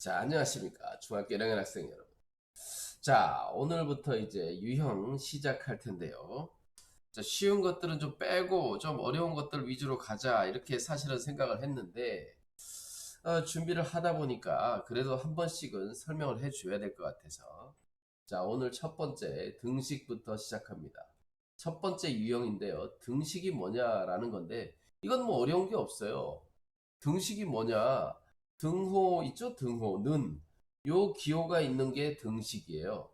자, 안녕하십니까. 중학교 1학년 학생 여러분. 자, 오늘부터 이제 유형 시작할 텐데요. 자, 쉬운 것들은 좀 빼고 좀 어려운 것들 위주로 가자. 이렇게 사실은 생각을 했는데, 준비를 하다 보니까 그래도 한 번씩은 설명을 해 줘야 될 것 같아서. 자, 오늘 첫 번째 등식부터 시작합니다. 첫 번째 유형인데요. 등식이 뭐냐라는 건데, 이건 뭐 어려운 게 없어요. 등식이 뭐냐? 등호 있죠? 등호는 요 기호가 있는 게 등식이에요.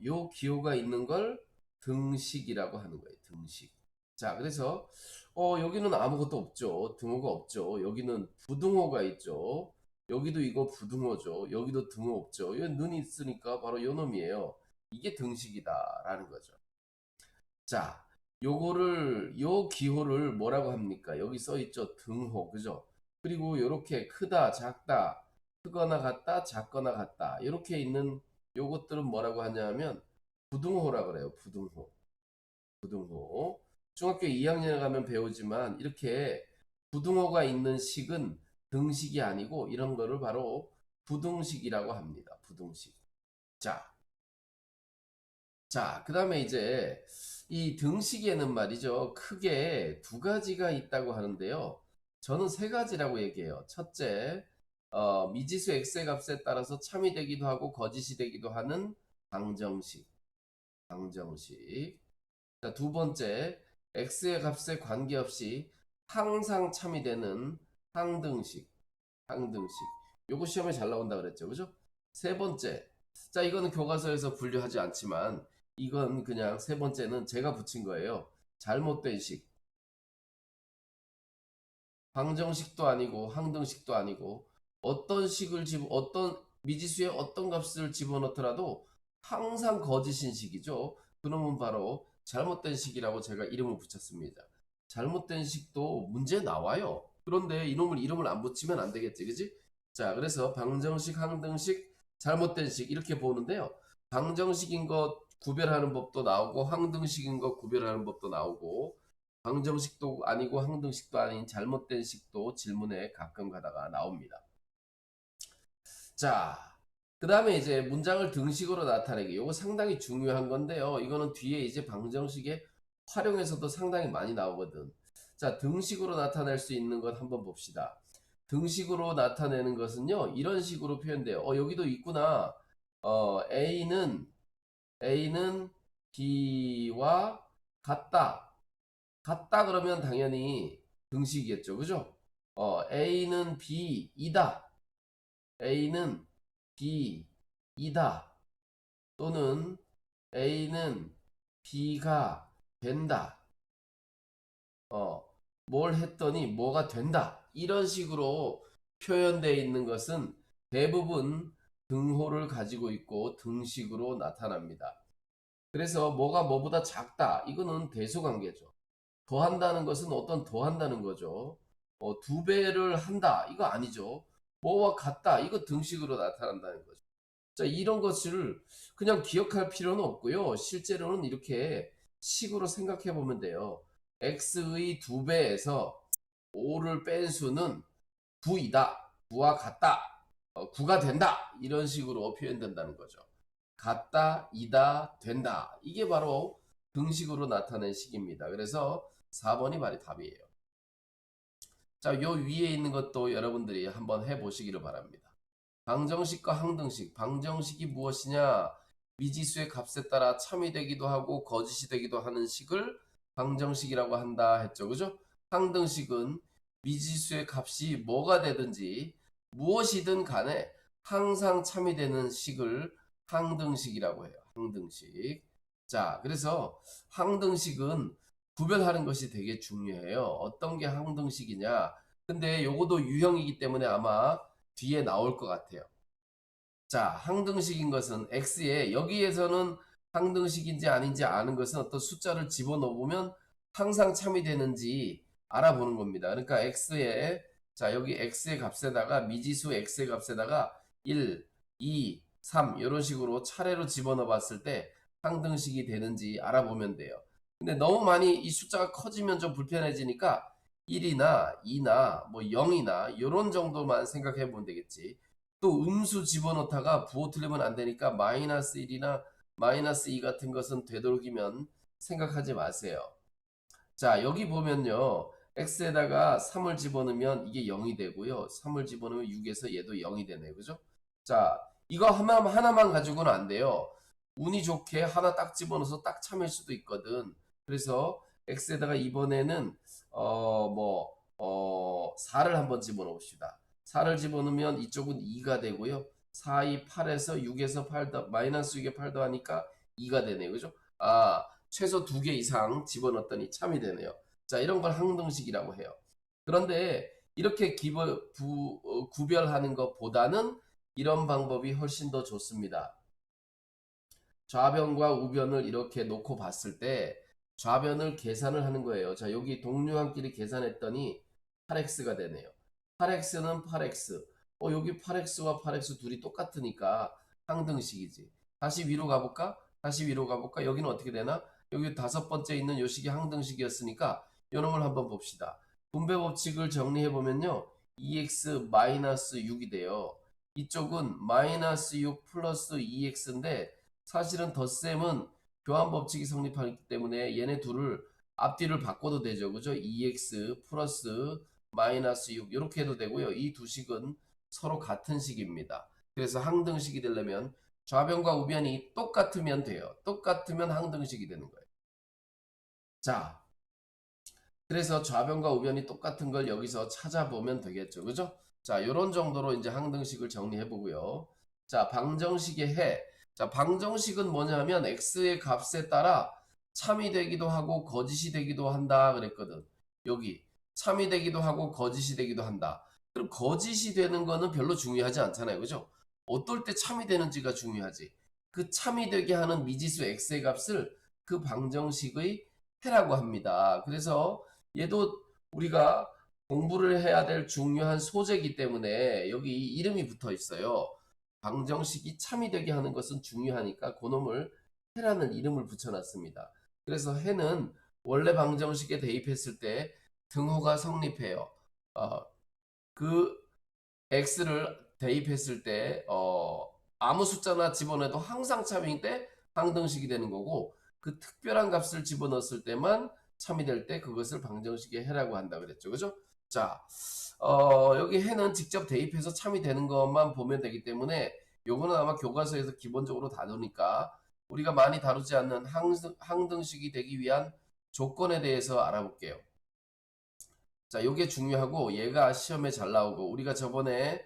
요 기호가 있는 걸 등식이라고 하는 거예요. 등식. 자, 그래서 여기는 아무것도 없죠. 등호가 없죠. 여기는 부등호가 있죠. 여기도 이거 부등호죠. 여기도 등호 없죠. 여기 눈이 있으니까 바로 요 놈이에요. 이게 등식이다라는 거죠. 자, 요 기호를 뭐라고 합니까? 여기 써 있죠. 등호. 그죠? 그리고 요렇게 크다, 작다, 크거나 같다, 작거나 같다. 이렇게 있는 요것들은 뭐라고 하냐면 부등호라 그래요. 부등호. 부등호. 중학교 2학년에 가면 배우지만 이렇게 부등호가 있는 식은 등식이 아니고 이런 거를 바로 부등식이라고 합니다. 부등식. 자, 자, 그 다음에 이제 이 등식에는 말이죠. 크게 두 가지가 있다고 하는데요. 저는 세 가지라고 얘기해요. 첫째, 미지수 x의 값에 따라서 참이 되기도 하고 거짓이 되기도 하는 방정식. 방정식. 자, 두 번째, x의 값에 관계없이 항상 참이 되는 항등식. 항등식. 요거 시험에 잘 나온다 그랬죠. 그죠? 세 번째. 자, 이거는 교과서에서 분류하지 않지만 이건 그냥 세 번째는 제가 붙인 거예요. 잘못된 식. 방정식도 아니고 항등식도 아니고 어떤 미지수의 어떤 값을 집어넣더라도 항상 거짓인 식이죠. 그러면 바로 잘못된 식이라고 제가 이름을 붙였습니다. 잘못된 식도 문제 나와요. 그런데 이름을 안 붙이면 안 되겠지, 그지? 자, 그래서 방정식, 항등식, 잘못된 식 이렇게 보는데요. 방정식인 것 구별하는 법도 나오고 항등식인 것 구별하는 법도 나오고 방정식도 아니고 항등식도 아닌 잘못된 식도 질문에 가끔 가다가 나옵니다. 자, 그 다음에 이제 문장을 등식으로 나타내기. 이거 상당히 중요한 건데요. 이거는 뒤에 이제 방정식에 활용해서도 상당히 많이 나오거든. 자, 등식으로 나타낼 수 있는 것 한번 봅시다. 등식으로 나타내는 것은요, 이런 식으로 표현돼요. 여기도 있구나. A는 B와 같다. 같다 그러면 당연히 등식이겠죠. 그죠? A는 B이다. A는 B이다. 또는 A는 B가 된다. 어, 뭘 했더니 뭐가 된다. 이런 식으로 표현되어 있는 것은 대부분 등호를 가지고 있고 등식으로 나타납니다. 그래서 뭐가 뭐보다 작다. 이거는 대소관계죠. 더한다는 것은 어떤 더한다는 거죠. 두 배를 한다. 이거 아니죠. 뭐와 같다. 이거 등식으로 나타난다는 거죠. 자, 이런 것을 그냥 기억할 필요는 없고요. 실제로는 이렇게 식으로 생각해 보면 돼요. x의 두 배에서 5를 뺀 수는 9이다. 9와 같다. 9가 된다. 이런 식으로 표현된다는 거죠. 같다, 이다, 된다. 이게 바로 등식으로 나타낸 식입니다. 그래서 4번이 말이 답이에요. 자, 요 위에 있는 것도 여러분들이 한번 해보시기를 바랍니다. 방정식과 항등식. 방정식이 무엇이냐? 미지수의 값에 따라 참이 되기도 하고 거짓이 되기도 하는 식을 방정식이라고 한다 했죠. 그죠? 항등식은 미지수의 값이 뭐가 되든지 무엇이든 간에 항상 참이 되는 식을 항등식이라고 해요. 항등식. 자, 그래서 항등식은 구별하는 것이 되게 중요해요. 어떤 게 항등식이냐? 근데 요거도 유형이기 때문에 아마 뒤에 나올 것 같아요. 자, 항등식인 것은 x에 여기에서는 항등식인지 아닌지 아는 것은 어떤 숫자를 집어넣으면 항상 참이 되는지 알아보는 겁니다. 그러니까 x에 자, 여기 x의 값에다가 미지수 x의 값에다가 1, 2, 3 이런 식으로 차례로 집어넣어 봤을 때 항등식이 되는지 알아보면 돼요. 근데 너무 많이 이 숫자가 커지면 좀 불편해지니까 1이나 2나 뭐 0이나 이런 정도만 생각해 보면 되겠지. 또 음수 집어넣다가 부호 틀리면 안 되니까 마이너스 1이나 마이너스 2 같은 것은 되도록이면 생각하지 마세요. 자, 여기 보면요. x에다가 3을 집어넣으면 이게 0이 되고요. 3을 집어넣으면 6에서 얘도 0이 되네요. 그죠? 자, 이거 하나만 가지고는 안 돼요. 운이 좋게 하나 딱 집어넣어서 딱 참일 수도 있거든. 그래서 x에다가 이번에는 4를 한번 집어넣어 봅시다. 4를 집어넣으면 이쪽은 2가 되고요. 4, 2, 8에서 6에서 8 마이너스 6에 8 더하니까 2가 되네요. 그죠? 아, 최소 2개 이상 집어넣었더니 참이 되네요. 자, 이런 걸 항등식이라고 해요. 그런데 이렇게 구별하는 것보다는 이런 방법이 훨씬 더 좋습니다. 좌변과 우변을 이렇게 놓고 봤을 때 좌변을 계산을 하는 거예요. 자, 여기 동류항끼리 계산했더니 8x가 되네요. 8x는 8x. 여기 8x와 8x 둘이 똑같으니까 항등식이지. 다시 위로 가볼까? 다시 위로 가볼까? 여기는 어떻게 되나? 여기 다섯 번째 있는 요 식이 항등식이었으니까 요 놈을 한번 봅시다. 분배 법칙을 정리해 보면요. 2x-6이 돼요. 이쪽은 -6 플러스 2x인데 사실은 덧셈은 교환 법칙이 성립하기 때문에 얘네 둘을 앞뒤를 바꿔도 되죠. 그죠? 2x 플러스 마이너스 6 이렇게 해도 되고요. 이 두 식은 서로 같은 식입니다. 그래서 항등식이 되려면 좌변과 우변이 똑같으면 돼요. 똑같으면 항등식이 되는 거예요. 자, 그래서 좌변과 우변이 똑같은 걸 여기서 찾아보면 되겠죠. 그죠? 자, 요런 정도로 이제 항등식을 정리해 보고요. 자, 방정식의 해. 자, 방정식은 뭐냐면 x의 값에 따라 참이 되기도 하고 거짓이 되기도 한다 그랬거든. 여기 참이 되기도 하고 거짓이 되기도 한다. 그럼 거짓이 되는 거는 별로 중요하지 않잖아요. 그죠? 어떨 때 참이 되는지가 중요하지. 그 참이 되게 하는 미지수 x의 값을 그 방정식의 해라고 합니다. 그래서 얘도 우리가 공부를 해야 될 중요한 소재이기 때문에 여기 이름이 붙어 있어요. 방정식이 참이 되게 하는 것은 중요하니까 그놈을 해라는 이름을 붙여놨습니다. 그래서 해는 원래 방정식에 대입했을 때 등호가 성립해요. 그 x를 대입했을 때 아무 숫자나 집어넣어도 항상 참일 때 항등식이 되는 거고 그 특별한 값을 집어넣었을 때만 참이 될 때 그것을 방정식의 해라고 한다 그랬죠. 그죠? 자, 여기 해는 직접 대입해서 참이 되는 것만 보면 되기 때문에 요거는 아마 교과서에서 기본적으로 다루니까 우리가 많이 다루지 않는 항등식이 되기 위한 조건에 대해서 알아볼게요. 자, 요게 중요하고 얘가 시험에 잘 나오고 우리가 저번에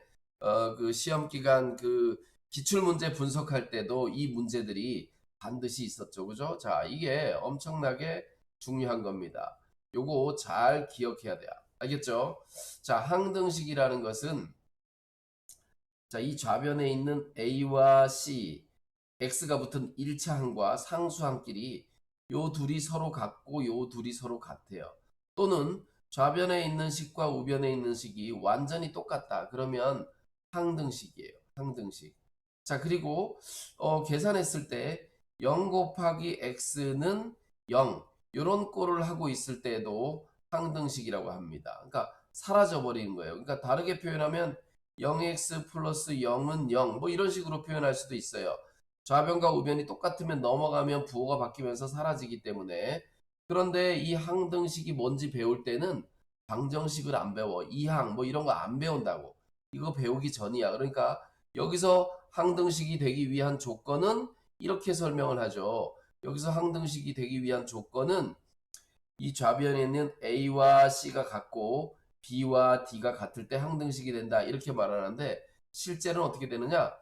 그 시험 기간 그 기출문제 분석할 때도 이 문제들이 반드시 있었죠. 그죠? 자, 이게 엄청나게 중요한 겁니다. 요거 잘 기억해야 돼요. 알겠죠? 자, 항등식이라는 것은 자, 이 좌변에 있는 A와 C, X가 붙은 1차 항과 상수항끼리 요 둘이 서로 같고 요 둘이 서로 같아요. 또는 좌변에 있는 식과 우변에 있는 식이 완전히 똑같다. 그러면 항등식이에요. 항등식. 자, 그리고 계산했을 때 0 곱하기 x는 0 요런 꼴을 하고 있을 때도 항등식이라고 합니다. 그러니까 사라져 버리는 거예요. 그러니까 다르게 표현하면 0x 플러스 0은 0 뭐 이런 식으로 표현할 수도 있어요. 좌변과 우변이 똑같으면 넘어가면 부호가 바뀌면서 사라지기 때문에 그런데 이 항등식이 뭔지 배울 때는 방정식을 안 배워. 이항 뭐 이런 거 안 배운다고. 이거 배우기 전이야. 그러니까 여기서 항등식이 되기 위한 조건은 이렇게 설명을 하죠. 여기서 항등식이 되기 위한 조건은 이 좌변에 있는 A와 C가 같고 B와 D가 같을 때 항등식이 된다. 이렇게 말하는데 실제로는 어떻게 되느냐?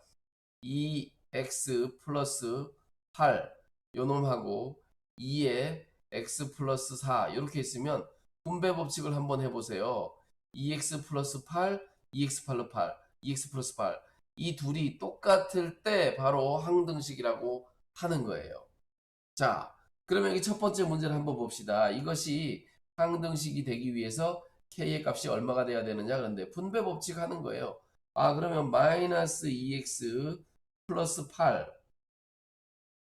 2x 플러스 8 요놈하고 2에 x 플러스 4 이렇게 있으면 분배 법칙을 한번 해보세요. 2x 플러스 8, 2x 플러스 8, 2x 플러스 8 이 둘이 똑같을 때 바로 항등식이라고 하는 거예요. 자, 그러면 여기 첫 번째 문제를 한번 봅시다. 이것이 항등식이 되기 위해서 k의 값이 얼마가 돼야 되느냐? 그런데 분배 법칙 하는 거예요. 아, 그러면 마이너스 2x 플러스 8.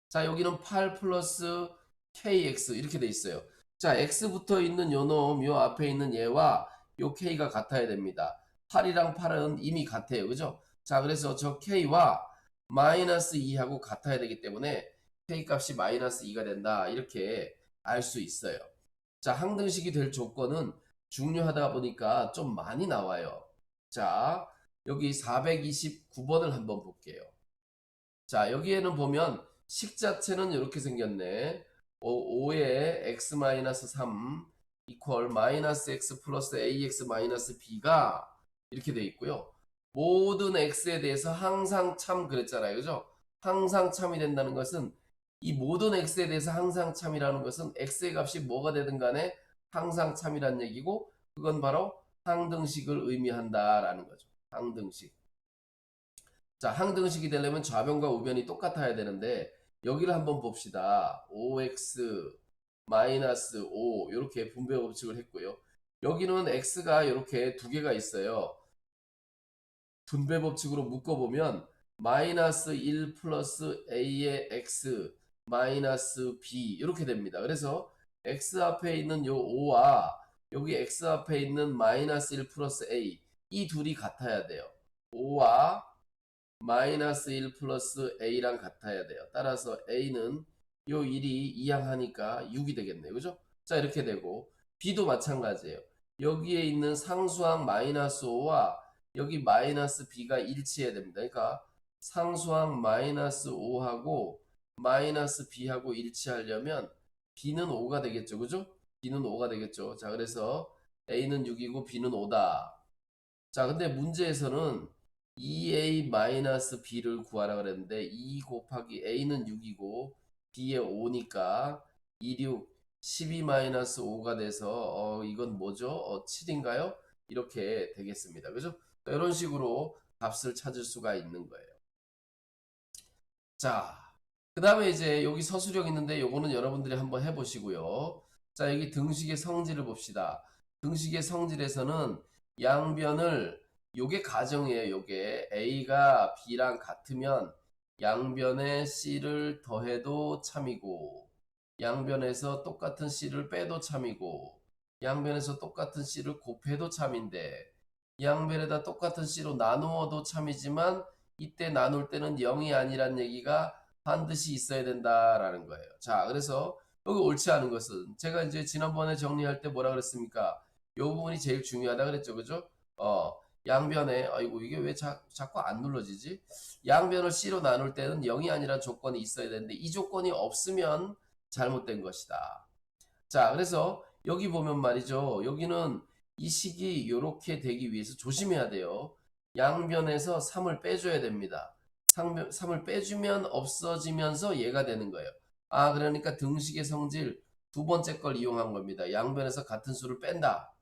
자, 여기는 8 플러스 kx 이렇게 돼 있어요. 자, x 붙어 있는 요 놈, 요 앞에 있는 얘와 요 k가 같아야 됩니다. 8이랑 8은 이미 같아요. 그죠? 자, 그래서 저 k와 마이너스 2하고 같아야 되기 때문에 k 값이 마이너스 2가 된다. 이렇게 알 수 있어요. 자, 항등식이 될 조건은 중요하다 보니까 좀 많이 나와요. 자, 여기 429번을 한번 볼게요. 자, 여기에는 보면 식 자체는 이렇게 생겼네. 5에 x-3 이퀄 마이너스 x 플러스 ax 마이너스 b가 이렇게 돼 있고요. 모든 x에 대해서 항상 참 그랬잖아요. 그죠? 항상 참이 된다는 것은 이 모든 x에 대해서 항상 참이라는 것은 x의 값이 뭐가 되든 간에 항상 참이란 얘기고 그건 바로 항등식을 의미한다라는 거죠. 항등식. 자, 항등식이 되려면 좌변과 우변이 똑같아야 되는데 여기를 한번 봅시다. 5x 마이너스 5 이렇게 분배 법칙을 했고요. 여기는 x가 이렇게 두 개가 있어요. 분배 법칙으로 묶어보면 마이너스 1 플러스 a의 x 마이너스 b 이렇게 됩니다. 그래서 x 앞에 있는 요 5와 여기 x 앞에 있는 마이너스 1 플러스 a 이 둘이 같아야 돼요. 5와 마이너스 1 플러스 a랑 같아야 돼요. 따라서 a는 요 1이 이항하니까 6이 되겠네요. 그죠? 자, 이렇게 되고 b도 마찬가지예요. 여기에 있는 상수항 마이너스 5와 여기 마이너스 b가 일치해야 됩니다. 그러니까 상수항 마이너스 5하고 마이너스 b하고 일치하려면 b는 5가 되겠죠. 그죠? b는 5가 되겠죠. 자, 그래서 a는 6이고 b는 5다. 자, 근데 문제에서는 2a-b를 구하라 그랬는데 2 곱하기 a는 6이고 b에 5니까 2, 6, 12-5가 돼서 이건 뭐죠? 7인가요? 이렇게 되겠습니다. 그죠? 이런 식으로 값을 찾을 수가 있는 거예요. 자, 그 다음에 이제 여기 서술형 있는데 요거는 여러분들이 한번 해보시고요. 자, 여기 등식의 성질을 봅시다. 등식의 성질에서는 양변을 요게 가정이에요. 요게 A가 B랑 같으면 양변에 C를 더해도 참이고 양변에서 똑같은 C를 빼도 참이고 양변에서 똑같은 C를 곱해도 참인데 양변에다 똑같은 C로 나누어도 참이지만 이때 나눌 때는 0이 아니란 얘기가 반드시 있어야 된다라는 거예요. 자, 그래서 여기 옳지 않은 것은 제가 이제 지난번에 정리할 때 뭐라 그랬습니까? 이 부분이 제일 중요하다 그랬죠. 그죠? 양변에 아이고 이게 왜 자꾸 안 눌러지지? 양변을 C로 나눌 때는 0이 아니란 조건이 있어야 되는데 이 조건이 없으면 잘못된 것이다. 자, 그래서 여기 보면 말이죠. 여기는 이 식이 이렇게 되기 위해서 조심해야 돼요. 양변에서 3을 빼줘야 됩니다. 3을 빼주면 없어지면서 얘가 되는 거예요. 아, 그러니까 등식의 성질 두 번째 걸 이용한 겁니다. 양변에서 같은 수를 뺀다.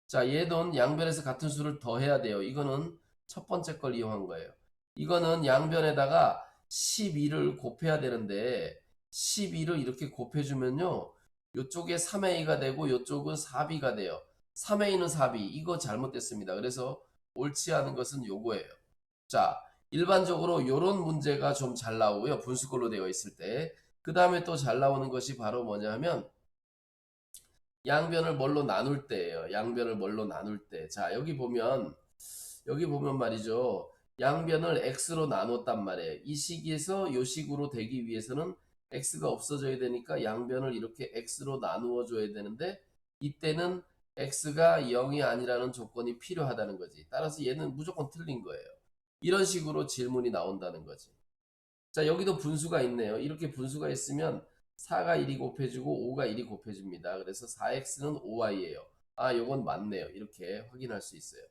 자, 얘는 양변에서 같은 수를 더해야 돼요. 이거는 첫 번째 걸 이용한 거예요. 이거는 양변에다가 12를 곱해야 되는데 12를 이렇게 곱해주면요. 요쪽에 3a가 되고 요쪽은 4b가 돼요. 3a는 4b. 이거 잘못됐습니다. 그래서 옳지 않은 것은 요거예요. 자, 일반적으로 요런 문제가 좀 잘 나오고요. 분수꼴로 되어 있을 때. 그 다음에 또 잘 나오는 것이 바로 뭐냐 하면 양변을 뭘로 나눌 때예요. 양변을 뭘로 나눌 때. 자, 여기 보면 말이죠. 양변을 x로 나눴단 말이에요. 이 식에서 이 식으로 되기 위해서는 x가 없어져야 되니까 양변을 이렇게 x로 나누어 줘야 되는데 이때는 x가 0이 아니라는 조건이 필요하다는 거지. 따라서 얘는 무조건 틀린 거예요. 이런 식으로 질문이 나온다는 거지. 자, 여기도 분수가 있네요. 이렇게 분수가 있으면 4가 1이 곱해주고 5가 1이 곱해줍니다. 그래서 4x는 5y예요. 아, 요건 맞네요. 이렇게 확인할 수 있어요.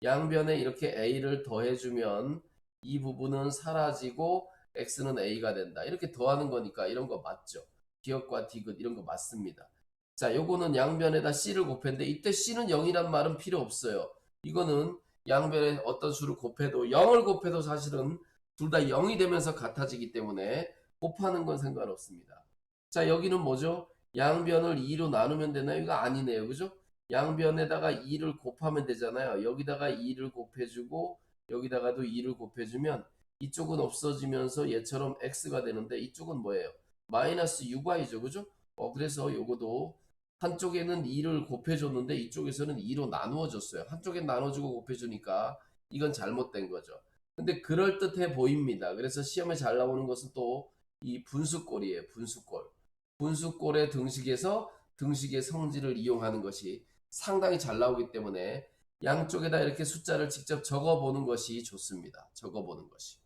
양변에 이렇게 a를 더해주면 이 부분은 사라지고 x는 a가 된다. 이렇게 더하는 거니까 이런 거 맞죠? 기억과 디귿 이런 거 맞습니다. 자, 요거는 양변에다 c를 곱했는데 이때 c는 0이란 말은 필요 없어요. 이거는 양변에 어떤 수를 곱해도 0을 곱해도 사실은 둘 다 0이 되면서 같아지기 때문에 곱하는 건 상관없습니다. 자, 여기는 뭐죠? 양변을 2로 나누면 되나요? 이거 아니네요. 그죠? 양변에다가 2를 곱하면 되잖아요. 여기다가 2를 곱해주고 여기다가도 2를 곱해주면 이쪽은 없어지면서 얘처럼 x가 되는데 이쪽은 뭐예요? 마이너스 6y죠. 그죠? 그래서 요거도 한쪽에는 2를 곱해줬는데 이쪽에서는 2로 나누어줬어요. 한쪽엔 나눠주고 곱해주니까 이건 잘못된 거죠. 근데 그럴듯해 보입니다. 그래서 시험에 잘 나오는 것은 또 이 분수꼴이에요. 분수꼴. 분수꼴의 등식에서 등식의 성질을 이용하는 것이 상당히 잘 나오기 때문에 양쪽에다 이렇게 숫자를 직접 적어보는 것이 좋습니다. 적어보는 것이.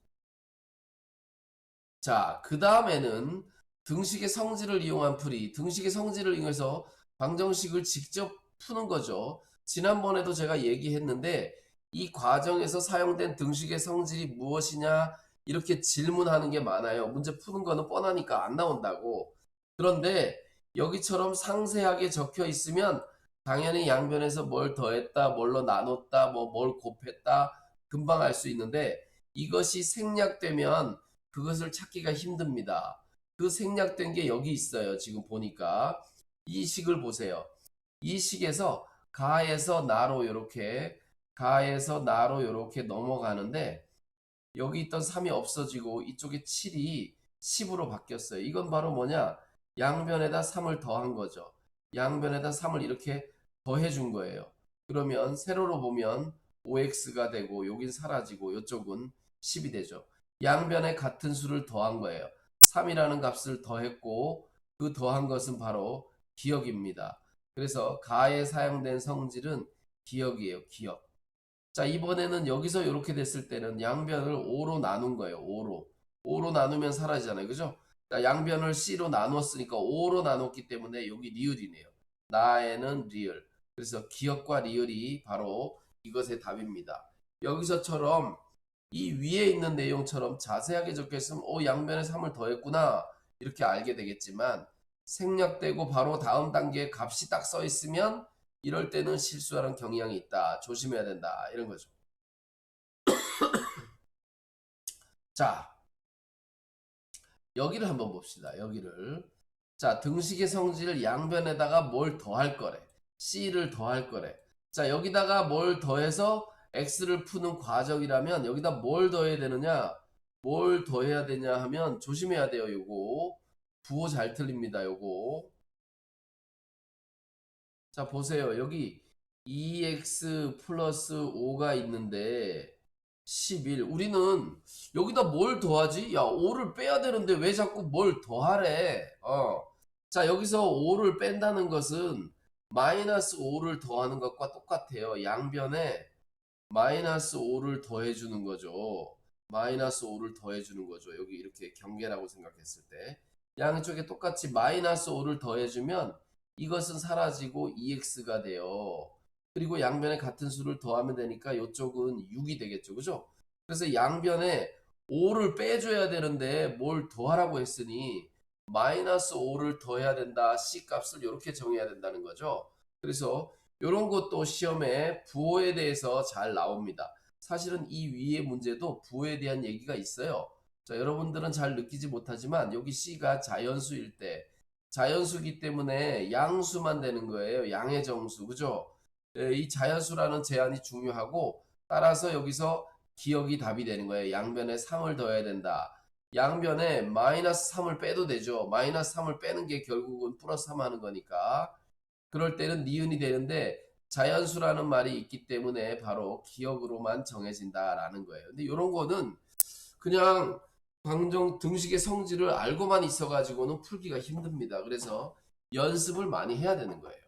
자, 그 다음에는 등식의 성질을 이용한 풀이, 등식의 성질을 이용해서 방정식을 직접 푸는 거죠. 지난번에도 제가 얘기했는데 이 과정에서 사용된 등식의 성질이 무엇이냐 이렇게 질문하는 게 많아요. 문제 푸는 거는 뻔하니까 안 나온다고. 그런데 여기처럼 상세하게 적혀 있으면 당연히 양변에서 뭘 더했다, 뭘로 나눴다, 뭘 곱했다 금방 알 수 있는데 이것이 생략되면 그것을 찾기가 힘듭니다. 그 생략된 게 여기 있어요. 지금 보니까 이 식을 보세요. 이 식에서 가에서 나로 이렇게 가에서 나로 이렇게 넘어가는데 여기 있던 3이 없어지고 이쪽에 7이 10으로 바뀌었어요. 이건 바로 뭐냐? 양변에다 3을 더한 거죠. 양변에다 3을 이렇게 더해 준 거예요. 그러면 세로로 보면 5x가 되고 여긴 사라지고 이쪽은 10이 되죠. 양변에 같은 수를 더한 거예요. 3이라는 값을 더했고 그 더한 것은 바로 기억입니다. 그래서 가에 사용된 성질은 기억이에요. 기억. 자, 이번에는 여기서 이렇게 됐을 때는 양변을 5로 나눈 거예요. 5로. 5로 나누면 사라지잖아요. 그죠? 자, 양변을 C로 나눴으니까 5로 나눴기 때문에 여기 리을이네요. 나에는 리을. 그래서 기억과 리을이 바로 이것의 답입니다. 여기서처럼 이 위에 있는 내용처럼 자세하게 적혀 있으면 양변에 3을 더했구나 이렇게 알게 되겠지만 생략되고 바로 다음 단계에 값이 딱 써 있으면 이럴 때는 실수하는 경향이 있다. 조심해야 된다. 이런 거죠. 자, 여기를 한번 봅시다. 여기를. 자, 등식의 성질을 양변에다가 뭘 더할 거래. C를 더할 거래. 자, 여기다가 뭘 더해서 X를 푸는 과정이라면 여기다 뭘 더해야 되느냐? 뭘 더해야 되냐 하면 조심해야 돼요. 요거. 부호 잘 틀립니다. 요거. 자, 보세요. 여기 2x 플러스 5가 있는데 11. 우리는 여기다 뭘 더하지? 야, 5를 빼야 되는데 왜 자꾸 뭘 더하래? 자, 여기서 5를 뺀다는 것은 마이너스 5를 더하는 것과 똑같아요. 양변에 마이너스 5를 더해주는 거죠. 마이너스 5를 더해주는 거죠. 여기 이렇게 경계라고 생각했을 때. 양쪽에 똑같이 마이너스 5를 더해주면 이것은 사라지고 2x가 돼요. 그리고 양변에 같은 수를 더하면 되니까 이쪽은 6이 되겠죠. 그죠? 그래서 양변에 5를 빼줘야 되는데 뭘 더하라고 했으니 마이너스 5를 더해야 된다. C 값을 이렇게 정해야 된다는 거죠. 그래서 이런 것도 시험에 부호에 대해서 잘 나옵니다. 사실은 이 위의 문제도 부호에 대한 얘기가 있어요. 자, 여러분들은 잘 느끼지 못하지만 여기 C가 자연수일 때 자연수기 때문에 양수만 되는 거예요. 양의 정수. 그죠? 이 자연수라는 제한이 중요하고 따라서 여기서 기억이 답이 되는 거예요. 양변에 3을 더해야 된다. 양변에 마이너스 3을 빼도 되죠. 마이너스 3을 빼는 게 결국은 플러스 3 하는 거니까. 그럴 때는 니은이 되는데 자연수라는 말이 있기 때문에 바로 기억으로만 정해진다라는 거예요. 근데 이런 거는 그냥 방정 등식의 성질을 알고만 있어가지고는 풀기가 힘듭니다. 그래서 연습을 많이 해야 되는 거예요.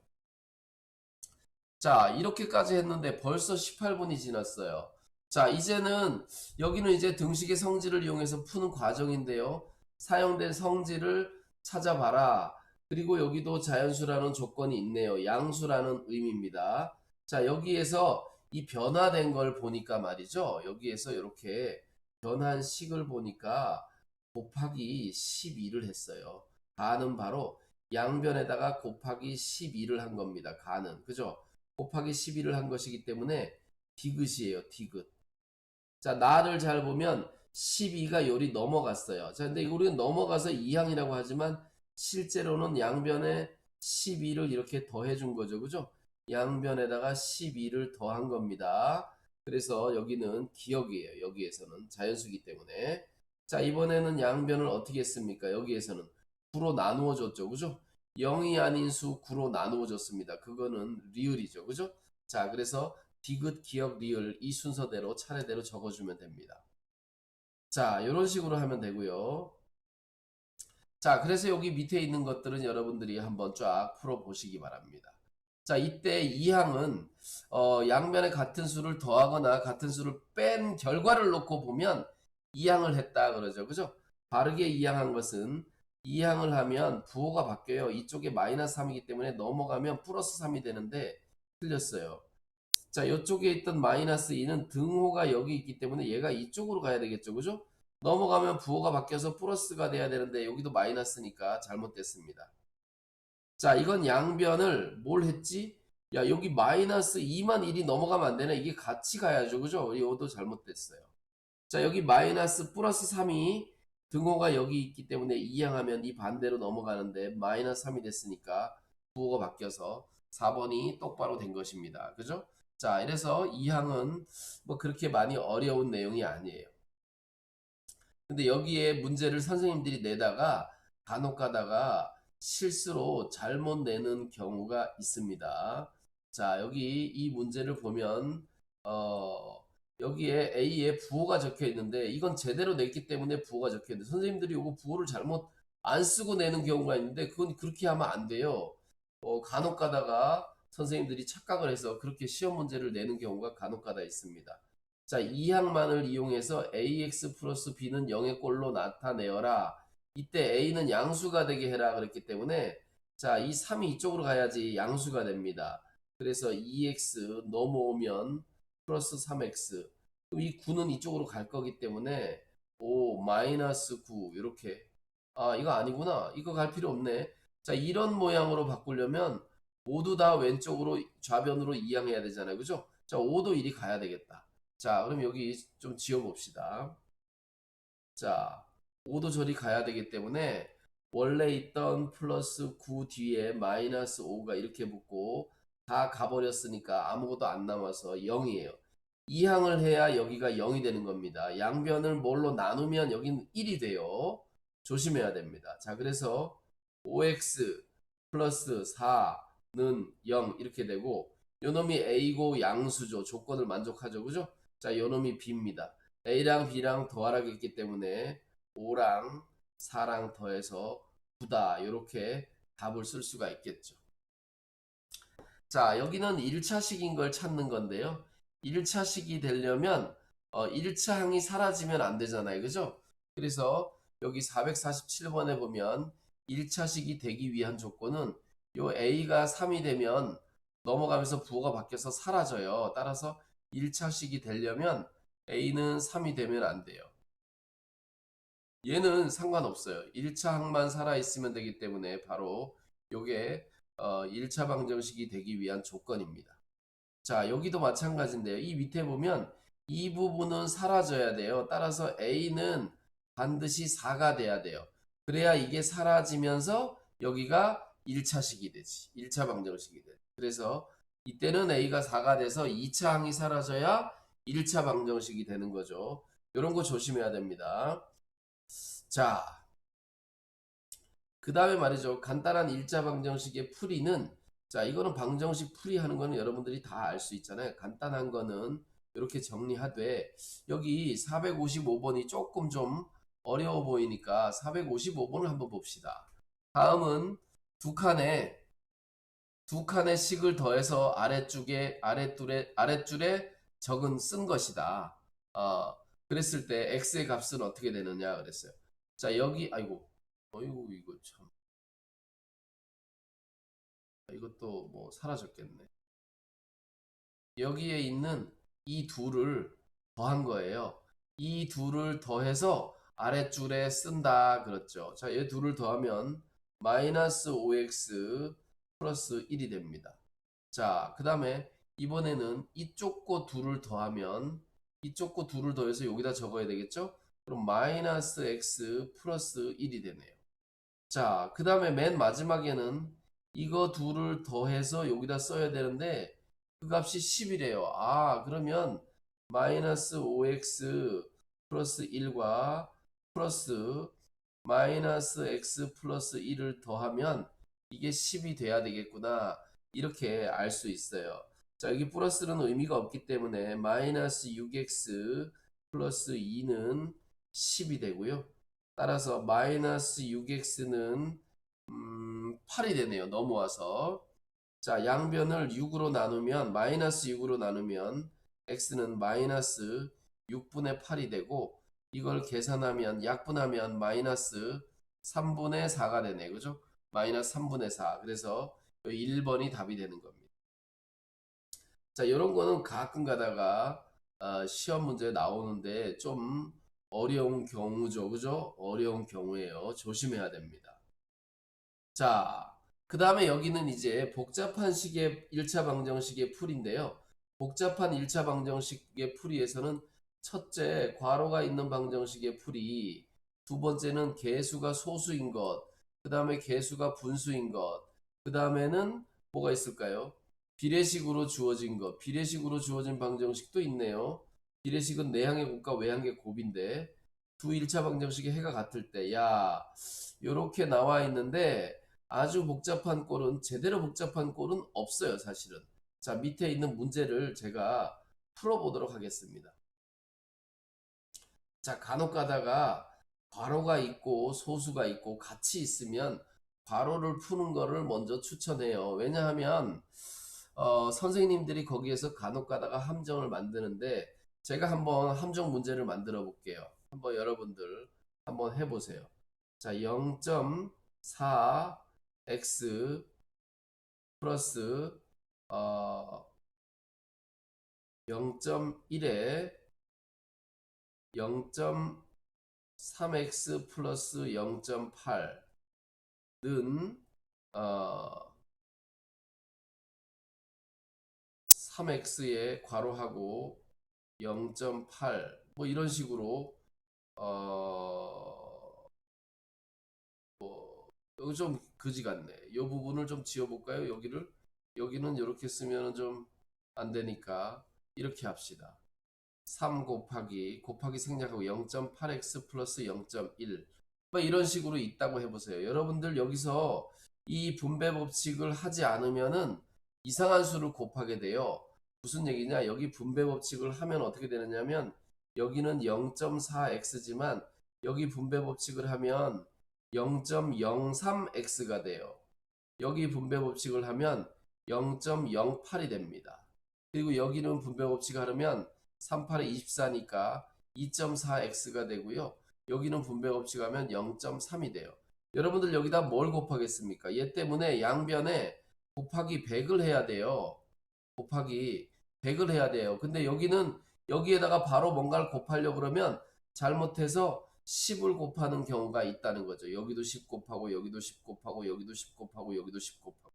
자, 이렇게까지 했는데 벌써 18분이 지났어요. 자, 이제는 여기는 이제 등식의 성질을 이용해서 푸는 과정인데요. 사용된 성질을 찾아봐라. 그리고 여기도 자연수라는 조건이 있네요. 양수라는 의미입니다. 자, 여기에서 이 변화된 걸 보니까 말이죠. 여기에서 이렇게 변한 식을 보니까 곱하기 12를 했어요. 가는 바로 양변에다가 곱하기 12를 한 겁니다. 가는. 그죠? 곱하기 12를 한 것이기 때문에 디귿이에요. 디귿. 자, 나를 잘 보면 12가 요리 넘어갔어요. 자, 근데 우리는 넘어가서 2항이라고 하지만 실제로는 양변에 12를 이렇게 더해 준 거죠. 그죠? 양변에다가 12를 더한 겁니다. 그래서 여기는 기억이에요. 여기에서는 자연수기 때문에. 자, 이번에는 양변을 어떻게 했습니까? 여기에서는 9로 나누어 줬죠. 그죠? 0이 아닌 수 9로 나누어 줬습니다. 그거는 리을이죠. 그죠? 자, 그래서 디귿, 기억, 리을 이 순서대로 차례대로 적어주면 됩니다. 자, 이런 식으로 하면 되고요. 자, 그래서 여기 밑에 있는 것들은 여러분들이 한번 쫙 풀어보시기 바랍니다. 자, 이때 이 항은 양면의 같은 수를 더하거나 같은 수를 뺀 결과를 놓고 보면 이 항을 했다 그러죠. 그죠? 바르게 이항한 것은 이 항을 하면 부호가 바뀌어요. 이쪽에 마이너스 3이기 때문에 넘어가면 플러스 3이 되는데 틀렸어요. 자, 이쪽에 있던 마이너스 2는 등호가 여기 있기 때문에 얘가 이쪽으로 가야 되겠죠. 그죠? 넘어가면 부호가 바뀌어서 플러스가 돼야 되는데 여기도 마이너스니까 잘못됐습니다. 자, 이건 양변을 뭘 했지? 야, 여기 마이너스 2만 1이 넘어가면 안 되네. 이게 같이 가야죠. 그죠? 이것도 잘못됐어요. 자, 여기 마이너스 플러스 3이 등호가 여기 있기 때문에 이항하면 이 반대로 넘어가는데 마이너스 3이 됐으니까 부호가 바뀌어서 4번이 똑바로 된 것입니다. 그죠? 자, 이래서 이항은 뭐 그렇게 많이 어려운 내용이 아니에요. 근데 여기에 문제를 선생님들이 내다가 간혹 가다가 실수로 잘못 내는 경우가 있습니다. 자, 여기 이 문제를 보면 여기에 A에 부호가 적혀 있는데 이건 제대로 냈기 때문에 부호가 적혀 있는데 선생님들이 이거 부호를 잘못 안 쓰고 내는 경우가 있는데 그건 그렇게 하면 안 돼요. 간혹 가다가 선생님들이 착각을 해서 그렇게 시험 문제를 내는 경우가 간혹 가다 있습니다. 자, 이 항만을 이용해서 ax 플러스 b는 0의 꼴로 나타내어라. 이때 a는 양수가 되게 해라 그랬기 때문에 자, 이 3이 이쪽으로 가야지 양수가 됩니다. 그래서 2x 넘어오면 플러스 3x. 그럼 이 9는 이쪽으로 갈 거기 때문에 5 마이너스 9 이렇게. 아, 이거 아니구나. 이거 갈 필요 없네. 자, 이런 모양으로 바꾸려면 모두 다 왼쪽으로 좌변으로 이항해야 되잖아요. 그죠? 자, 5도 이리 가야 되겠다. 자, 그럼 여기 좀 지워봅시다. 자, 5도 저리 가야 되기 때문에 원래 있던 플러스 9 뒤에 마이너스 5가 이렇게 붙고 다 가버렸으니까 아무것도 안 남아서 0이에요. 이 항을 해야 여기가 0이 되는 겁니다. 양변을 뭘로 나누면 여기는 1이 돼요. 조심해야 됩니다. 자, 그래서 5x 플러스 4는 0 이렇게 되고 요놈이 a고 양수죠. 조건을 만족하죠. 그죠? 자, 요놈이 b입니다. a랑 b랑 더하라고 했기 때문에 5랑 4랑 더해서 9다. 이렇게 답을 쓸 수가 있겠죠. 자, 여기는 1차식인 걸 찾는 건데요. 1차식이 되려면 1차 항이 사라지면 안 되잖아요. 그죠? 그래서 여기 447번에 보면 1차식이 되기 위한 조건은 요 a가 3이 되면 넘어가면서 부호가 바뀌어서 사라져요. 따라서 1차식이 되려면 a는 3이 되면 안 돼요. 얘는 상관없어요. 1차 항만 살아있으면 되기 때문에 바로 요게 1차 방정식이 되기 위한 조건입니다. 자, 여기도 마찬가지인데요. 이 밑에 보면 이 부분은 사라져야 돼요. 따라서 A는 반드시 4가 돼야 돼요. 그래야 이게 사라지면서 여기가 1차식이 되지. 1차 방정식이 돼. 그래서 이때는 A가 4가 돼서 2차 항이 사라져야 1차 방정식이 되는 거죠. 이런 거 조심해야 됩니다. 자, 그 다음에 말이죠. 간단한 일자 방정식의 풀이는 자, 이거는 방정식 풀이하는 거는 여러분들이 다 알 수 있잖아요. 간단한 거는 이렇게 정리하되 여기 455번이 조금 좀 어려워 보이니까 455번을 한번 봅시다. 다음은 두 칸의 식을 더해서 아랫줄에 적은 쓴 것이다. 그랬을 때 x의 값은 어떻게 되느냐 그랬어요. 자, 여기 아이고 어이구 이거 참 이것도 뭐 사라졌겠네. 여기에 있는 이 둘을 더한 거예요. 이 둘을 더해서 아랫줄에 쓴다 그랬죠. 자, 이 둘을 더하면 마이너스 5x 플러스 1이 됩니다. 자, 그 다음에 이번에는 이쪽 거 둘을 더하면 이쪽 거 둘을 더해서 여기다 적어야 되겠죠? 그럼 마이너스 x 플러스 1이 되네요. 자, 그 다음에 맨 마지막에는 이거 둘을 더해서 여기다 써야 되는데 그 값이 10이래요. 아, 그러면 마이너스 5x 플러스 1과 플러스 마이너스 x 플러스 1을 더하면 이게 10이 돼야 되겠구나. 이렇게 알 수 있어요. 자, 여기 플러스는 의미가 없기 때문에 마이너스 6x 플러스 2는 10이 되고요. 따라서 마이너스 6x는 8이 되네요. 넘어와서. 자, 양변을 6으로 나누면 마이너스 6으로 나누면 x는 마이너스 6분의 8이 되고 이걸 계산하면 약분하면 마이너스 3분의 4가 되네. 그죠? 마이너스 3분의 4. 그래서 1번이 답이 되는 겁니다. 자, 이런 거는 가끔 가다가 시험 문제 나오는데 좀 어려운 경우죠. 그죠? 어려운 경우예요. 조심해야 됩니다. 자, 그 다음에 여기는 이제 복잡한 식의 1차 방정식의 풀인데요. 복잡한 1차 방정식의 풀이에서는 첫째, 괄호가 있는 방정식의 풀이, 두 번째는 개수가 소수인 것, 그 다음에 개수가 분수인 것, 그 다음에는 뭐가 있을까요? 비례식으로 주어진 것, 비례식으로 주어진 방정식도 있네요. 비례식은 내항의 곱과 외항의 곱인데 두 1차 방정식의 해가 같을 때, 야, 요렇게 나와 있는데 아주 복잡한 꼴은 제대로 복잡한 꼴은 없어요, 사실은. 자, 밑에 있는 문제를 제가 풀어보도록 하겠습니다. 자, 간혹 가다가 괄호가 있고 소수가 있고 같이 있으면 괄호를 푸는 거를 먼저 추천해요. 왜냐하면 선생님들이 거기에서 간혹 가다가 함정을 만드는데 제가 한번 함정 문제를 만들어 볼게요. 한번 여러분들 한번 해보세요. 자, 0.4 x 플러스 0.1에 0.3x 플러스 0.8는 3x에 괄호하고 0.8 뭐 이런 식으로 여기 좀 그지 같네. 이 부분을 좀 지워볼까요? 여기는 이렇게 쓰면 좀 안 되니까 이렇게 합시다. 3 곱하기 생략하고 0.8x 플러스 0.1 뭐 이런 식으로 있다고 해보세요. 여러분들 여기서 이 분배 법칙을 하지 않으면은 이상한 수를 곱하게 돼요. 무슨 얘기냐? 여기 분배 법칙을 하면 어떻게 되느냐면 여기는 0.4x지만 여기 분배 법칙을 하면 0.03x가 돼요. 여기 분배 법칙을 하면 0.08이 됩니다. 그리고 여기는 분배 법칙을 하면 38에 24니까 2.4x가 되고요. 여기는 분배 법칙을 하면 0.3이 돼요. 여러분들 여기다 뭘 곱하겠습니까? 얘 때문에 양변에 곱하기 100을 해야 돼요. 곱하기 100을 해야 돼요. 근데 여기는 여기에다가 바로 뭔가를 곱하려고 그러면 잘못해서 10을 곱하는 경우가 있다는 거죠. 여기도 10 곱하고 여기도 10 곱하고 여기도 10 곱하고 여기도 10 곱하고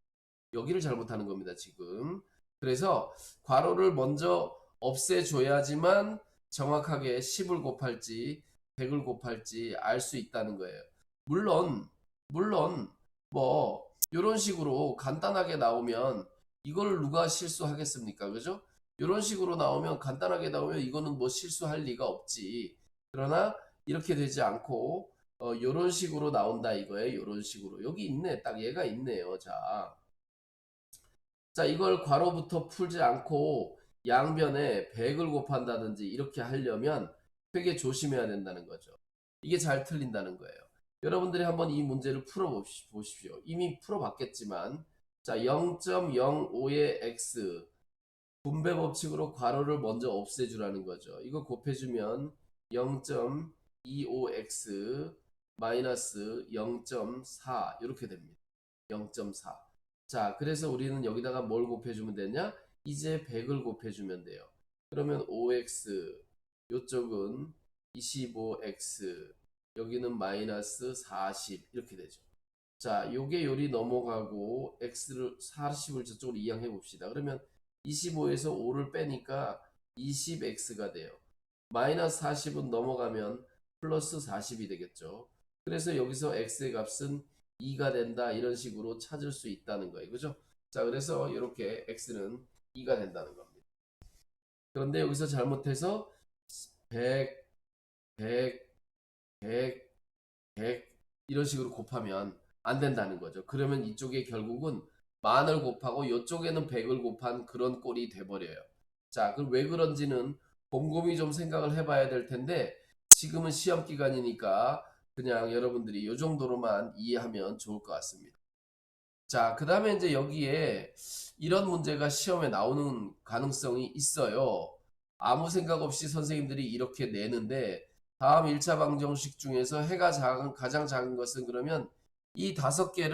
여기를 잘못하는 겁니다. 지금. 그래서 괄호를 먼저 없애줘야지만 정확하게 10을 곱할지 100을 곱할지 알 수 있다는 거예요. 물론 뭐 이런 식으로 간단하게 나오면 이걸 누가 실수하겠습니까? 그죠? 이런 식으로 나오면 간단하게 나오면 이거는 뭐 실수할 리가 없지. 그러나 이렇게 되지 않고 이런 식으로 나온다 이거예요. 이런 식으로. 여기 있네. 딱 얘가 있네요. 자, 이걸 괄호부터 풀지 않고 양변에 100을 곱한다든지 이렇게 하려면 되게 조심해야 된다는 거죠. 이게 잘 틀린다는 거예요. 여러분들이 한번 이 문제를 풀어보십시오. 이미 풀어봤겠지만 자, 0.05의 x 분배 법칙으로 괄호를 먼저 없애주라는 거죠. 이거 곱해주면 0.25x 마이너스 0.4 이렇게 됩니다. 0.4. 자, 그래서 우리는 여기다가 뭘 곱해주면 되냐? 이제 100을 곱해주면 돼요. 그러면 5x, 요쪽은 25x, 여기는 마이너스 40 이렇게 되죠. 자, 요게 요리 넘어가고 x를 40을 저쪽으로 이항해 봅시다. 그러면 25에서 5를 빼니까 20x가 돼요. 마이너스 40은 넘어가면 플러스 40이 되겠죠. 그래서 여기서 x의 값은 2가 된다 이런 식으로 찾을 수 있다는 거예요. 그죠? 자, 그래서 이렇게 x는 2가 된다는 겁니다. 그런데 여기서 잘못해서 100, 100, 100, 100 이런 식으로 곱하면 안 된다는 거죠. 그러면 이쪽에 결국은 만을 곱하고 이쪽에는 100을 곱한 그런 꼴이 돼버려요. 자, 그럼 왜 그런지는 곰곰이 좀 생각을 해봐야 될 텐데 지금은 시험 기간이니까 그냥 여러분들이 이 정도로만 이해하면 좋을 것 같습니다. 자, 그 다음에 이제 여기에 이런 문제가 시험에 나오는 가능성이 있어요. 아무 생각 없이 선생님들이 이렇게 내는데 다음 1차 방정식 중에서 해가 가장 작은 것은 그러면 이 다섯 개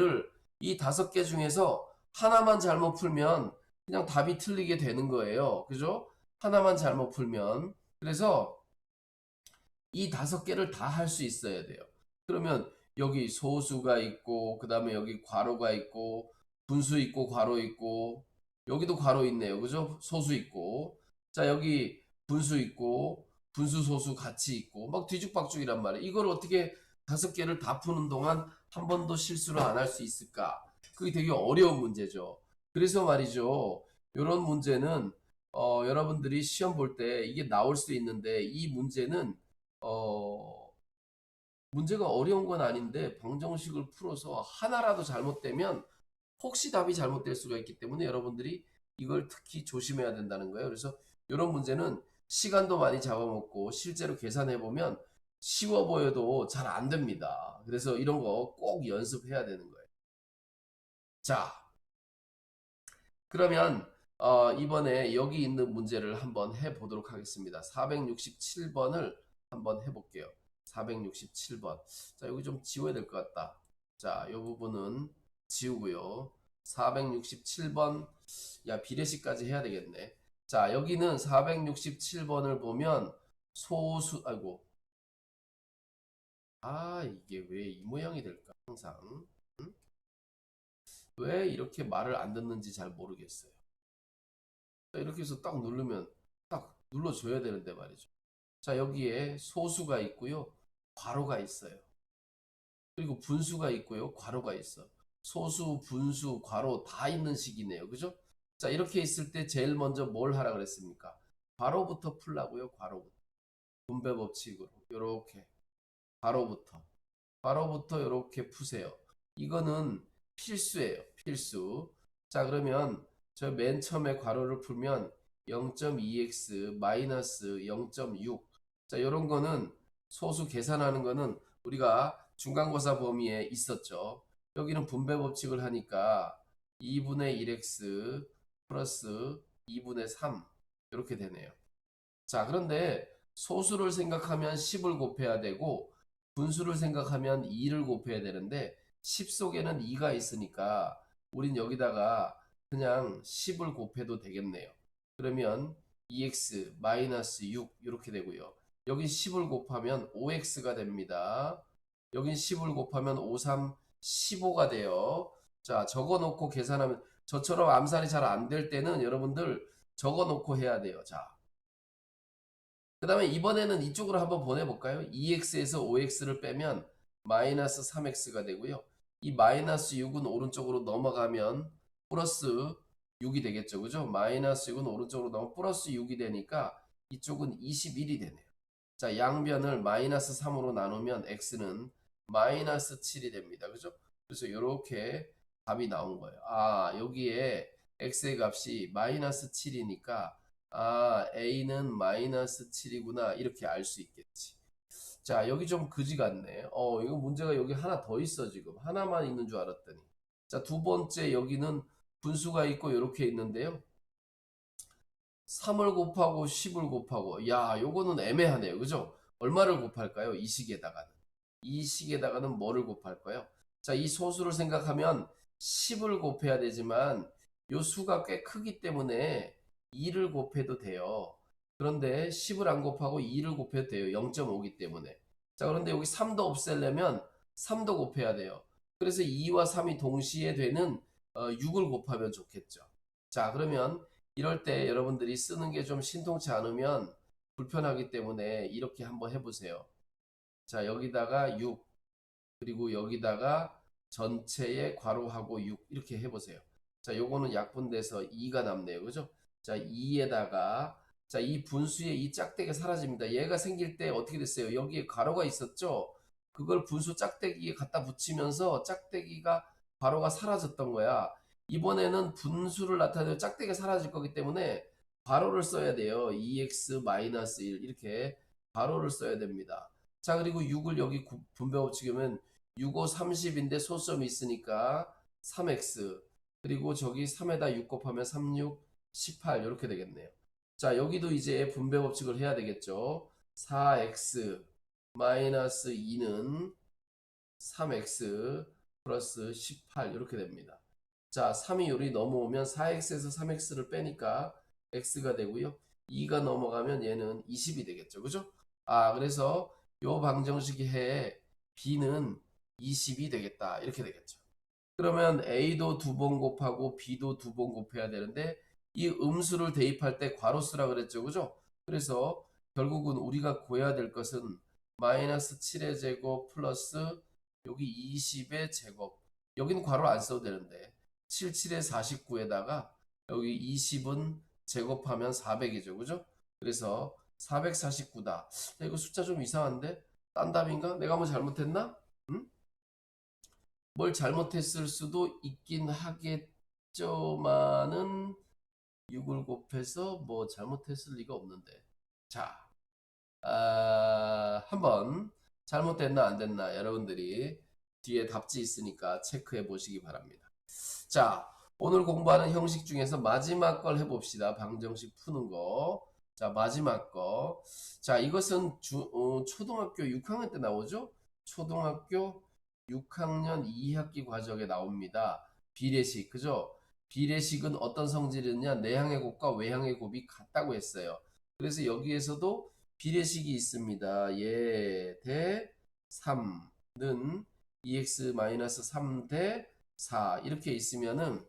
중에서 하나만 잘못 풀면 그냥 답이 틀리게 되는 거예요. 그죠? 하나만 잘못 풀면. 그래서 이 다섯 개를 다 할 수 있어야 돼요. 그러면 여기 소수가 있고, 그 다음에 여기 괄호가 있고, 분수 있고, 괄호 있고, 여기도 괄호 있네요. 그죠? 소수 있고. 자, 여기 분수 있고, 분수 소수 같이 있고, 막 뒤죽박죽이란 말이에요. 이걸 어떻게 다섯 개를 다 푸는 동안 한 번도 실수를 안 할 수 있을까? 그게 되게 어려운 문제죠. 그래서 말이죠. 이런 문제는, 여러분들이 시험 볼 때 이게 나올 수 있는데, 이 문제는 어, 문제가 어려운 건 아닌데 방정식을 풀어서 하나라도 잘못되면 혹시 답이 잘못될 수가 있기 때문에 여러분들이 이걸 특히 조심해야 된다는 거예요. 그래서 이런 문제는 시간도 많이 잡아먹고 실제로 계산해 보면 쉬워 보여도 잘 안 됩니다. 그래서 이런 거 꼭 연습해야 되는 거예요. 자, 그러면 이번에 여기 있는 문제를 한번 해보도록 하겠습니다. 467번을 한번 해볼게요. 467번. 자, 여기 좀 지워야 될 것 같다. 자, 이 부분은 지우고요. 467번. 야, 비례식까지 해야 되겠네. 자, 여기는 467번을 보면 아이고. 이게 왜 이 모양이 될까? 항상. 응? 왜 이렇게 말을 안 듣는지 잘 모르겠어요. 이렇게 해서 딱 누르면 딱 눌러줘야 되는데 말이죠. 자, 여기에 소수가 있고요. 괄호가 있어요. 그리고 분수가 있고요. 괄호가 있어. 소수, 분수, 괄호 다 있는 식이네요. 그죠? 자, 이렇게 있을 때 제일 먼저 뭘 하라 그랬습니까? 괄호부터 풀라고요. 괄호부터. 분배 법칙으로. 요렇게. 괄호부터. 괄호부터 요렇게 푸세요. 이거는 필수예요. 필수. 자, 그러면 저 맨 처음에 괄호를 풀면 0.2x 마이너스 0.6. 자, 요런 거는 소수 계산하는 거는 우리가 중간고사 범위에 있었죠. 여기는 분배 법칙을 하니까 2분의 1x 플러스 2분의 3 이렇게 되네요. 자, 그런데 소수를 생각하면 10을 곱해야 되고 분수를 생각하면 2를 곱해야 되는데 10 속에는 2가 있으니까 우린 여기다가 그냥 10을 곱해도 되겠네요. 그러면 2x 마이너스 6 이렇게 되고요. 여기 10을 곱하면 5x가 됩니다. 여긴 10을 곱하면 5, 3, 15가 돼요. 자, 적어 놓고 계산하면 저처럼 암산이 잘 안 될 때는 여러분들 적어 놓고 해야 돼요. 자, 그 다음에 이번에는 이쪽으로 한번 보내볼까요? 2x에서 5x를 빼면 마이너스 3x가 되고요. 이 마이너스 6은 오른쪽으로 넘어가면 플러스 6이 되겠죠. 그죠? 마이너스 6은 오른쪽으로 넘어 플러스 6이 되니까 이쪽은 21이 되네요. 자, 양변을 마이너스 3으로 나누면 x는 마이너스 7이 됩니다. 그죠? 그래서 이렇게 답이 나온 거예요. 여기에 x의 값이 마이너스 7이니까 A는 마이너스 7이구나. 이렇게 알 수 있겠지. 자, 여기 좀 그지 같네. 이거 문제가 여기 하나 더 있어, 지금. 하나만 있는 줄 알았더니. 자, 두 번째 여기는 분수가 있고 이렇게 있는데요. 3을 곱하고 10을 곱하고. 야, 요거는 애매하네요. 그죠? 얼마를 곱할까요? 이 식에다가는. 이 식에다가는 뭐를 곱할까요? 자, 이 소수를 생각하면 10을 곱해야 되지만 요 수가 꽤 크기 때문에 2를 곱해도 돼요. 그런데 10을 안 곱하고 2를 곱해도 돼요. 0.5기 때문에. 자, 그런데 여기 3도 없애려면 3도 곱해야 돼요. 그래서 2와 3이 동시에 되는 6을 곱하면 좋겠죠. 자, 그러면 이럴 때 여러분들이 쓰는 게 좀 신통치 않으면 불편하기 때문에 이렇게 한번 해보세요. 자, 여기다가 6, 그리고 여기다가 전체에 괄호하고 6 이렇게 해보세요. 자, 요거는 약분돼서 2가 남네요. 그죠? 자, 2에다가 자, 이 분수의 이 짝대기가 사라집니다. 얘가 생길 때 어떻게 됐어요? 여기에 괄호가 있었죠? 그걸 분수 짝대기에 갖다 붙이면서 짝대기가 괄호가 사라졌던 거야. 이번에는 분수를 나타내면 짝대기가 사라질 거기 때문에 괄호를 써야 돼요. 2x-1 이렇게 괄호를 써야 됩니다. 자, 그리고 6을 여기 분배법칙이면 6, 5, 30인데 소수점이 있으니까 3x. 그리고 저기 3에다 6 곱하면 3, 6, 18 이렇게 되겠네요. 자, 여기도 이제 분배법칙을 해야 되겠죠. 4x 마이너스 2는 3x 플러스 18 이렇게 됩니다. 자, 3이 요리 넘어오면 4x에서 3x를 빼니까 x가 되고요. 2가 넘어가면 얘는 20이 되겠죠. 그죠? 아, 그래서 요 방정식이 해 b는 20이 되겠다. 이렇게 되겠죠. 그러면 a도 두 번 곱하고 b도 두 번 곱해야 되는데 이 음수를 대입할 때 괄호 쓰라 그랬죠. 그죠? 그래서 결국은 우리가 구해야 될 것은 마이너스 7의 제곱 플러스 여기 20의 제곱. 여기는 괄호 안 써도 되는데 7, 7의 49에다가 여기 20은 제곱하면 400이죠. 그죠? 그래서 449다. 이거 숫자 좀 이상한데? 딴 답인가? 내가 뭐 잘못했나? 응? 뭘 잘못했을 수도 있긴 하겠죠만은 6을 곱해서 뭐 잘못했을 리가 없는데. 자, 한번 잘못됐나 안 됐나 여러분들이 뒤에 답지 있으니까 체크해 보시기 바랍니다. 자, 오늘 공부하는 형식 중에서 마지막 걸 해봅시다. 방정식 푸는 거. 자, 마지막 거. 자, 이것은 초등학교 6학년 때 나오죠? 초등학교 6학년 2학기 과정에 나옵니다. 비례식, 그죠? 비례식은 어떤 성질이냐? 내항의 곱과 외항의 곱이 같다고 했어요. 그래서 여기에서도 비례식이 있습니다. 예, 대 3는 2x-3 대 4 이렇게 있으면은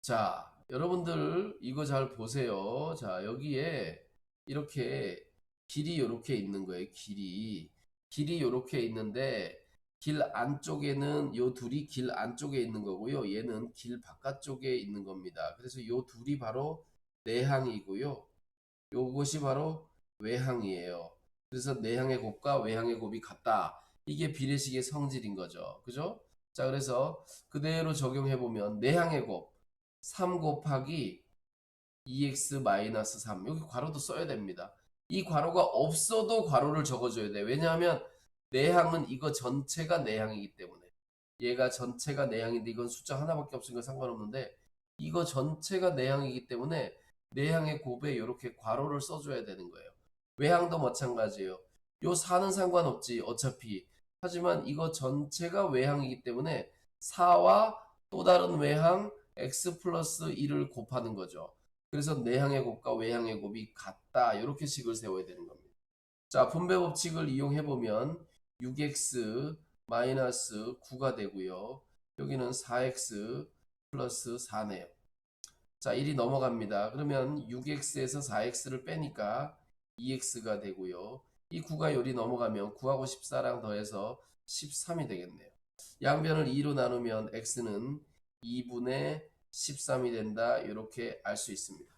자, 여러분들 이거 잘 보세요. 자, 여기에 이렇게 길이 이렇게 있는 거예요. 길이 이렇게 있는데 길 안쪽에는 요 둘이 길 안쪽에 있는 거고요. 얘는 길 바깥쪽에 있는 겁니다. 그래서 요 둘이 바로 내항이고요. 요것이 바로 외항이에요. 그래서 내항의 곱과 외항의 곱이 같다. 이게 비례식의 성질인 거죠. 그죠? 자, 그래서 그대로 적용해 보면 내항의 곱 3 곱하기 2x-3 여기 괄호도 써야 됩니다. 이 괄호가 없어도 괄호를 적어줘야 돼. 왜냐하면 내항은 이거 전체가 내항이기 때문에 얘가 전체가 내항인데 이건 숫자 하나밖에 없으니까 상관없는데 이거 전체가 내항이기 때문에 내항의 곱에 이렇게 괄호를 써줘야 되는 거예요. 외항도 마찬가지예요. 요 4는 상관없지 어차피. 하지만 이거 전체가 외항이기 때문에 4와 또 다른 외항 x 플러스 1을 곱하는 거죠. 그래서 내항의 곱과 외항의 곱이 같다. 이렇게 식을 세워야 되는 겁니다. 자, 분배 법칙을 이용해 보면 6x 마이너스 9가 되고요. 여기는 4x 플러스 4네요. 자, 1이 넘어갑니다. 그러면 6x에서 4x를 빼니까 2x가 되고요. 이 9가 요리 넘어가면 9하고 14랑 더해서 13이 되겠네요. 양변을 2로 나누면 x는 2분의 13이 된다. 이렇게 알 수 있습니다.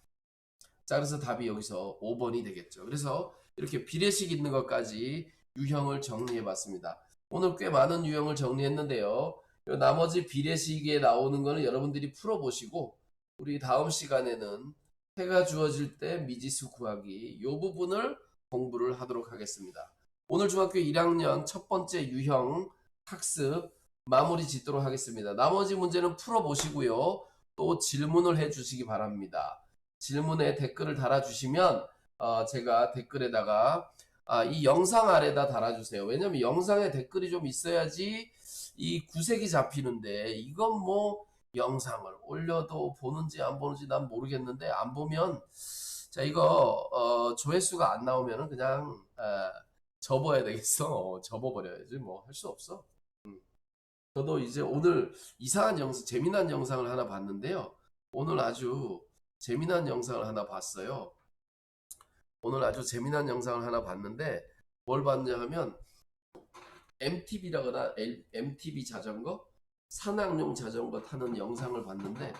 자, 그래서 답이 여기서 5번이 되겠죠. 그래서 이렇게 비례식 있는 것까지 유형을 정리해 봤습니다. 오늘 꽤 많은 유형을 정리했는데요. 나머지 비례식에 나오는 거는 여러분들이 풀어보시고 우리 다음 시간에는 해가 주어질 때 미지수 구하기 이 부분을 공부를 하도록 하겠습니다. 오늘 중학교 1학년 첫 번째 유형 학습 마무리 짓도록 하겠습니다. 나머지 문제는 풀어보시고요. 또 질문을 해주시기 바랍니다. 질문에 댓글을 달아주시면 제가 댓글에다가 이 영상 아래다 달아주세요. 왜냐면 영상에 댓글이 좀 있어야지 이 구색이 잡히는데 이건 뭐 영상을 올려도 보는지 안 보는지 난 모르겠는데 안 보면 자 이거 조회수가 안 나오면은 그냥 접어야 되겠어. 접어버려야지 뭐 할 수 없어. 저도 이제 오늘 이상한 영상 재미난 영상을 하나 봤는데요. 오늘 아주 재미난 영상을 하나 봤어요. 오늘 아주 재미난 영상을 하나 봤는데 뭘 봤냐 하면 MTB라거나 MTB 자전거 산악용 자전거 타는 영상을 봤는데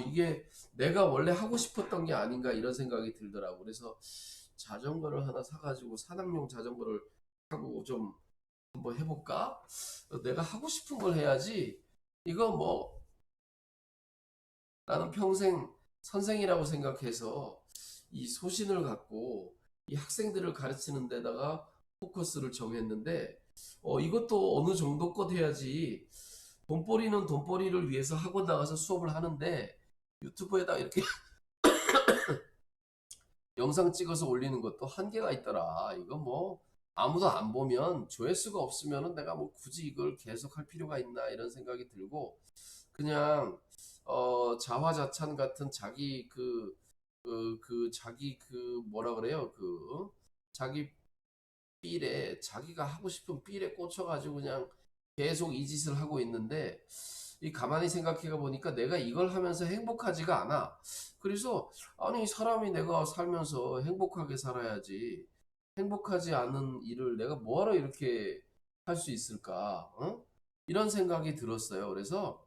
이게 내가 원래 하고 싶었던 게 아닌가 이런 생각이 들더라고. 그래서 자전거를 하나 사가지고 산악용 자전거를 타고 좀 한번 해볼까? 내가 하고 싶은 걸 해야지. 이거 뭐 나는 평생 선생이라고 생각해서 이 소신을 갖고 이 학생들을 가르치는 데다가 포커스를 정했는데 이것도 어느 정도껏 해야지. 돈벌이는 돈벌이를 위해서 학원 나가서 수업을 하는데 유튜브에다 이렇게 영상 찍어서 올리는 것도 한계가 있더라. 이거 뭐 아무도 안 보면 조회수가 없으면은 내가 뭐 굳이 이걸 계속 할 필요가 있나 이런 생각이 들고 그냥 자화자찬 같은 자기 자기 뭐라 그래요? 자기 필에 자기가 하고 싶은 필에 꽂혀가지고 그냥 계속 이 짓을 하고 있는데 이 가만히 생각해 보니까 내가 이걸 하면서 행복하지가 않아. 그래서 아니 사람이 내가 살면서 행복하게 살아야지 행복하지 않은 일을 내가 뭐하러 이렇게 할 수 있을까? 어? 이런 생각이 들었어요. 그래서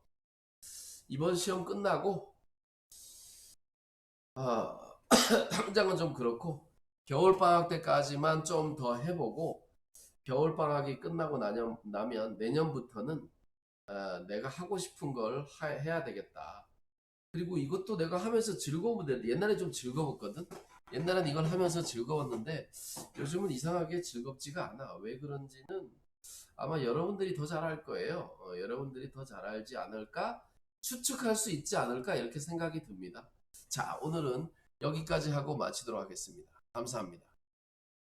이번 시험 끝나고 아, 당장은 좀 그렇고 겨울방학 때까지만 좀 더 해보고 겨울방학이 끝나고 나면 내년부터는 내가 하고 싶은 걸 해야 되겠다. 그리고 이것도 내가 하면서 즐거우면 돼. 옛날에 좀 즐거웠거든. 옛날엔 이걸 하면서 즐거웠는데 요즘은 이상하게 즐겁지가 않아. 왜 그런지는 아마 여러분들이 더 잘할 거예요. 여러분들이 더 잘 알지 않을까? 추측할 수 있지 않을까? 이렇게 생각이 듭니다. 자, 오늘은 여기까지 하고 마치도록 하겠습니다. 감사합니다.